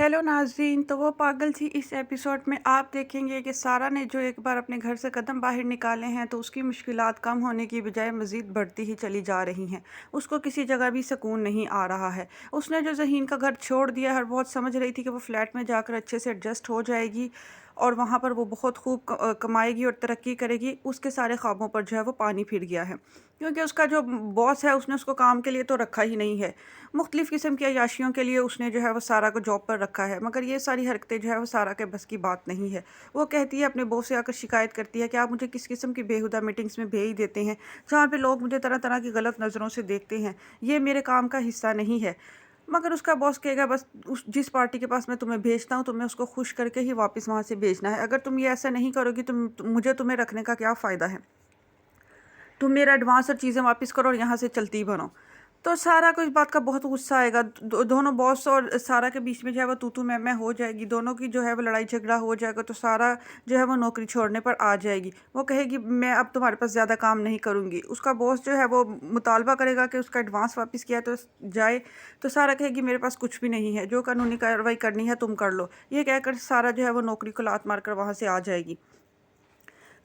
Hello नाज़रीन। तो वो पागल थी इस एपिसोड में आप देखेंगे कि सारा ने जो एक बार अपने घर से कदम बाहर निकाले हैं तो उसकी मुश्किलात कम होने की बजाय मज़ीद बढ़ती ही चली जा रही हैं। उसको किसी जगह भी सुकून नहीं आ रहा है। उसने जो ज़हीन का घर छोड़ दिया है, बहुत समझ रही थी कि वो फ्लैट में जाकर अच्छे से एडजस्ट हो जाएगी और वहाँ पर वो बहुत खूब कमाएगी और तरक्की करेगी। उसके सारे ख्वाबों पर जो है वो पानी फिर गया है, क्योंकि उसका जो बॉस है उसने उसको काम के लिए तो रखा ही नहीं है। मुख्तलिफ़ किस्म की अय्याशियों के लिए उसने जो है वो सारा को जॉब पर रखा है, मगर ये सारी हरकतें जो है वो सारा के बस की बात नहीं है। वो कहती है, अपने बॉस से आकर शिकायत करती है कि आप मुझे किस किस्म की बेहुदा मीटिंग्स में भेज देते हैं, जहाँ पे लोग मुझे तरह तरह की गलत नज़रों से देखते हैं। ये मेरे काम का हिस्सा नहीं है। मगर उसका बॉस कहेगा, बस उस जिस पार्टी के पास मैं तुम्हें भेजता हूँ तुम्हें उसको खुश करके ही वापस वहाँ से भेजना है। अगर तुम ये ऐसा नहीं करोगी तो मुझे तुम्हें रखने का क्या फ़ायदा है। तुम मेरा एडवांस और चीज़ें वापस करो और यहाँ से चलती बनो। तो सारा को इस बात का बहुत गुस्सा आएगा। दोनों बॉस और सारा के बीच में जो है वो तू मैं हो जाएगी। दोनों की जो है वो लड़ाई झगड़ा हो जाएगा। तो सारा जो है वो नौकरी छोड़ने पर आ जाएगी। वो कहेगी, मैं अब तुम्हारे पास ज़्यादा काम नहीं करूँगी। उसका बॉस जो है वो मुतालबा करेगा कि उसका एडवांस वापस किया तो जाए। तो सारा कहेगी, मेरे पास कुछ भी नहीं है, जो कानूनी कार्रवाई करनी है तुम कर लो। ये कहकर सारा जो है वो नौकरी को लात मारकर वहाँ से आ जाएगी।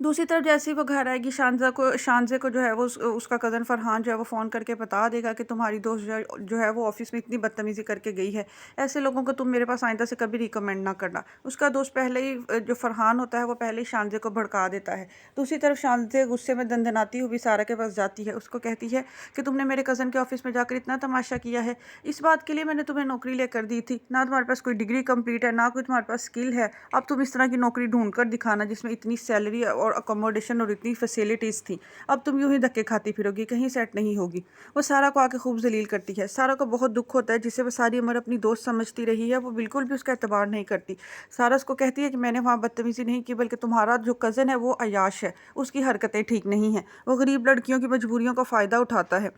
दूसरी तरफ जैसे ही वो घर आएगी, शानज़े को जो है वो उसका कज़न फ़रहान जो है वो फ़ोन करके बता देगा कि तुम्हारी दोस्त जो है वो ऑफ़िस में इतनी बदतमीज़ी करके गई है। ऐसे लोगों को तुम मेरे पास आइंदा से कभी रिकमेंड ना करना। उसका दोस्त पहले ही जो फ़रहान होता है वो पहले ही शानज़े को भड़का देता है। दूसरी तरफ शानज़े गुस्से में दनदनाती हुई सारा के पास जाती है। उसको कहती है कि तुमने मेरे कज़न के ऑफ़िस में जाकर इतना तमाशा किया है। इस बात के लिए मैंने तुम्हें नौकरी लेकर दी थी। ना तुम्हारे पास कोई डिग्री कंप्लीट है, ना कोई तुम्हारे पास स्किल है। अब तुम इस तरह की नौकरी ढूँढ कर दिखाना जिसमें इतनी सैलरी और अकोमोडेशन और इतनी फैसिलिटीज़ थी। अब तुम यूँ ही धक्के खाती फिरोगी, कहीं सेट नहीं होगी। वो सारा को आके खूब ज़लील करती है। सारा को बहुत दुःख होता है, जिसे वो सारी उम्र अपनी दोस्त समझती रही है, वो बिल्कुल भी उसका एतबार नहीं करती। सारा उसको कहती है कि मैंने वहाँ बदतमीज़ी नहीं की, बल्कि तुम्हारा जो कज़न है वो अय्याश है, उसकी हरकतें ठीक नहीं हैं। वो गरीब लड़कियों की मजबूरियों का फ़ायदा उठाता है।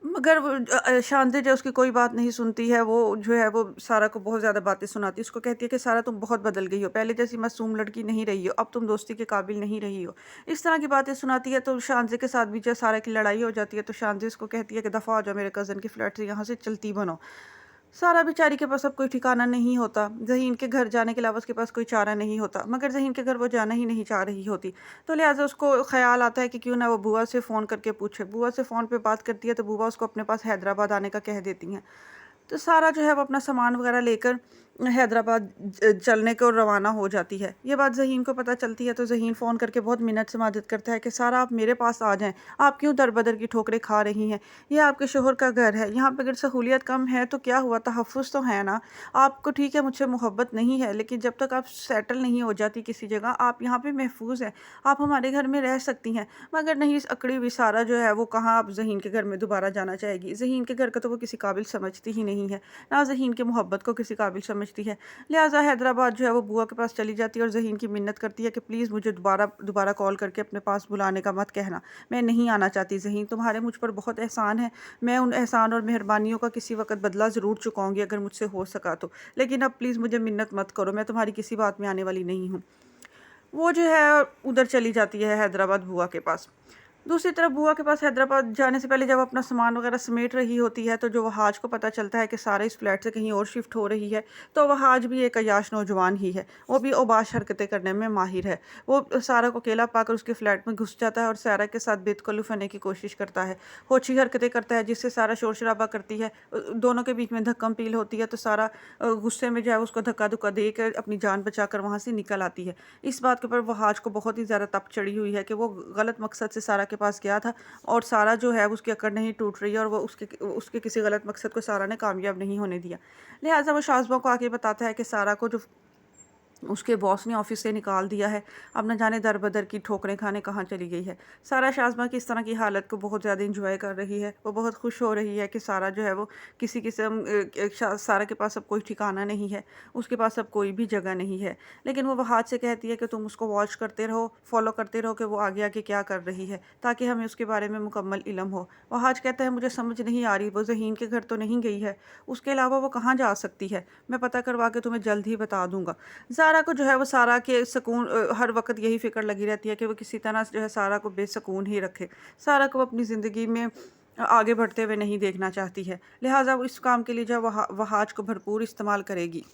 मगर वो शांति जो उसकी कोई बात नहीं सुनती है। वो जो है वो सारा को बहुत ज़्यादा बातें सुनाती है। उसको कहती है कि सारा तुम बहुत बदल गई हो, पहले जैसी मासूम लड़की नहीं रही हो, अब तुम दोस्ती के काबिल नहीं रही हो। इस तरह की बातें सुनाती है। तो शांति के साथ भी जो सारा की लड़ाई हो जाती है। तो शांति उसको कहती है कि दफ़ा हो जाओ मेरे कज़न के फ्लैट से, यहाँ से चलती बनो। सारा बेचारी के पास अब कोई ठिकाना नहीं होता। ज़हीन के घर जाने के अलावा उसके पास कोई चारा नहीं होता, मगर ज़हीन के घर वो जाना ही नहीं चाह रही होती। तो लिहाज़ा उसको ख़्याल आता है कि क्यों ना वो बुआ से फ़ोन करके पूछे। बुआ से फ़ोन पे बात करती है तो बुआ उसको अपने पास हैदराबाद आने का कह देती हैं। तो सारा जो है वो अपना सामान वगैरह लेकर हैदराबाद चलने को रवाना हो जाती है। ये बात ज़हीन को पता चलती है तो ज़हीन फ़ोन करके बहुत मिन्नत से मदद करता है कि सारा आप मेरे पास आ जाएँ, आप क्यों दर-बदर की ठोकरें खा रही हैं? ये आपके शौहर का घर है, यहाँ पे अगर सहूलियत कम है तो क्या हुआ, तहफ़्फ़ुज़ तो है ना? आपको ठीक है मुझसे मोहब्बत नहीं है, लेकिन जब तक आप सेटल नहीं हो जाती किसी जगह, आप यहाँ पे महफ़ूज़ हैं, आप हमारे घर में रह सकती हैं। मगर नहीं, इस अकड़ी हुई सारा जो है वो कहाँ अब ज़हीन के घर में दोबारा जाना चाहेगी। ज़हीन के घर को तो वो किसी काबिल समझती ही नहीं है, ना ज़हीन की मोहब्बत को किसी काबिल समझती है। लिहाजा हैदराबाद जो है वो बुआ के पास चली जाती है और ज़हीन की मिन्नत करती है कि प्लीज़ मुझे दोबारा दोबारा कॉल करके अपने पास बुलाने का मत कहना। मैं नहीं आना चाहती ज़हीन, तुम्हारे मुझ पर बहुत एहसान है। मैं उन एहसान और मेहरबानियों का किसी वक़्त बदला ज़रूर चुकाऊँगी अगर मुझसे हो सका तो। लेकिन अब प्लीज़ मुझे मिन्नत मत करो, मैं तुम्हारी किसी बात में आने वाली नहीं हूँ। वो जो है उधर चली जाती है हैदराबाद बुआ के पास। दूसरी तरफ बुआ के पास हैदराबाद जाने से पहले जब अपना सामान वगैरह समेट रही होती है तो जो वहाज को पता चलता है कि सारा इस फ्लैट से कहीं और शिफ्ट हो रही है। तो वहाज भी एक अय्याश नौजवान ही है, वो भी ओबाश हरकतें करने में माहिर है। वो सारा को अकेला पाकर उसके फ्लैट में घुस जाता है और सारा के साथ बेतकल्लुफ़ होने की कोशिश करता है। होछी हरकतें करता है जिससे सारा शोर शराबा करती है। दोनों के बीच में धक्कम पील होती है। तो सारा गुस्से में जो है उसको धक्का धुक्का दे कर अपनी जान बचाकर वहाँ से निकल आती है। इस बात के ऊपर वहाज को बहुत ही ज़्यादा तप चढ़ी हुई है कि वो गलत मकसद से सारा के पास गया था और सारा जो है उसकी अकड़ नहीं टूट रही है और वो उसके उसके किसी गलत मकसद को सारा ने कामयाब नहीं होने दिया। लिहाजा वो शाज़बा को आके बताता है कि सारा को जो उसके बॉस ने ऑफिस से निकाल दिया है, अब न जाने दर-बदर की ठोकरें खाने कहाँ चली गई है। सारा शाज़मा की इस तरह की हालत को बहुत ज़्यादा एंजॉय कर रही है। वो बहुत खुश हो रही है कि सारा जो है वो किसी किस्म सारा के पास अब कोई ठिकाना नहीं है, उसके पास अब कोई भी जगह नहीं है। लेकिन वो वहाज से कहती है कि तुम उसको वॉच करते रहो, फॉलो करते रहो कि वो आगे आगे क्या कर रही है, ताकि हमें उसके बारे में मुकम्मल इल्म हो। वहाज कहता है, मुझे समझ नहीं आ रही, वो ज़हीन के घर तो नहीं गई है, उसके अलावा वो कहाँ जा सकती है? मैं पता करवा के तुम्हें जल्द ही बता दूँगा। ज़ारा को जो है वो सारा के सुकून हर वक़्त यही फ़िक्र लगी रहती है कि वो किसी तरह से जो है सारा को बेसुकून ही रखे। सारा को अपनी ज़िंदगी में आगे बढ़ते हुए नहीं देखना चाहती है। लिहाजा वो इस काम के लिए जो है वह आज को भरपूर इस्तेमाल करेगी।